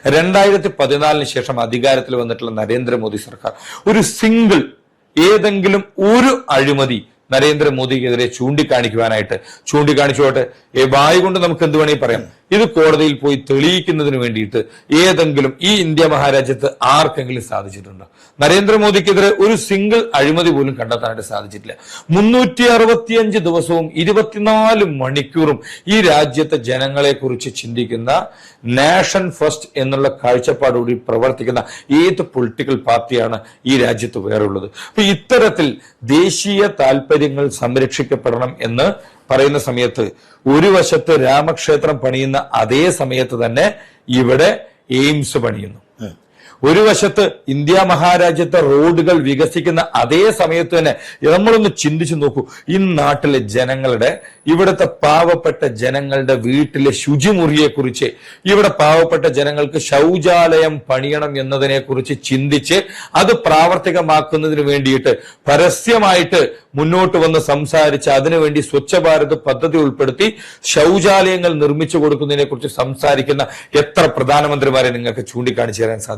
2014 ശേഷം അധികാരത്തിൽ വന്നിട്ടുള്ള നരേന്ദ്രമോദി സർക്കാർ ഒരു സിംഗിൾ ഏതെങ്കിലും ഒരു അഴിമതി നരേന്ദ്രമോദിക്കെതിരെ ചൂണ്ടിക്കാണിച്ചോട്ടെ. വായു കൊണ്ട് നമുക്ക് എന്ത് വേണമെങ്കിൽ പറയാം. ഇത് കോടതിയിൽ പോയി തെളിയിക്കുന്നതിന് വേണ്ടിയിട്ട് ഏതെങ്കിലും ഈ ഇന്ത്യ മഹാരാജ്യത്ത് ആർക്കെങ്കിലും സാധിച്ചിട്ടുണ്ടോ? നരേന്ദ്രമോദിക്കെതിരെ ഒരു സിംഗിൾ അഴിമതി പോലും കണ്ടെത്താനായിട്ട് സാധിച്ചിട്ടില്ല. 365 ദിവസവും 24 മണിക്കൂറും ഈ രാജ്യത്തെ ജനങ്ങളെ കുറിച്ച് ചിന്തിക്കുന്ന നാഷൻ ഫസ്റ്റ് എന്നുള്ള കാഴ്ചപ്പാടുകൂടി പ്രവർത്തിക്കുന്ന ഏത് പൊളിറ്റിക്കൽ പാർട്ടിയാണ് ഈ രാജ്യത്ത് വേറെയുള്ളത്? അപ്പൊ ഇത്തരത്തിൽ ദേശീയ താല്പര്യങ്ങൾ സംരക്ഷിക്കപ്പെടണം എന്ന് പറയുന്ന സമയത്ത് ഒരു വശത്ത് രാമക്ഷേത്രം പണിയുന്ന അതേ സമയത്ത് തന്നെ ഇവിടെ എയിംസ് പണിയുന്നു. ഒരു വശത്ത് ഇന്ത്യ മഹാരാജ്യത്തെ റോഡുകൾ വികസിക്കുന്ന അതേ സമയത്ത് തന്നെ നമ്മളൊന്ന് ചിന്തിച്ചു നോക്കൂ. ഈ നാട്ടിലെ ജനങ്ങളുടെ, ഇവിടുത്തെ പാവപ്പെട്ട ജനങ്ങളുടെ വീട്ടിലെ ശുചിമുറിയെ കുറിച്ച്, ഇവിടെ പാവപ്പെട്ട ജനങ്ങൾക്ക് ശൗചാലയം പണിയണം എന്നതിനെ കുറിച്ച് ചിന്തിച്ച് അത് പ്രാവർത്തികമാക്കുന്നതിന് വേണ്ടിയിട്ട് പരസ്യമായിട്ട് മുന്നോട്ട് വന്ന് സംസാരിച്ച് അതിനുവേണ്ടി സ്വച്ഛ ഭാരത് പദ്ധതി ഉൾപ്പെടുത്തി ശൗചാലയങ്ങൾ നിർമ്മിച്ചു കൊടുക്കുന്നതിനെ കുറിച്ച് സംസാരിക്കുന്ന എത്ര പ്രധാനമന്ത്രിമാരെ നിങ്ങൾക്ക് ചൂണ്ടിക്കാണിച്ചു തരാൻ സാധിക്കും?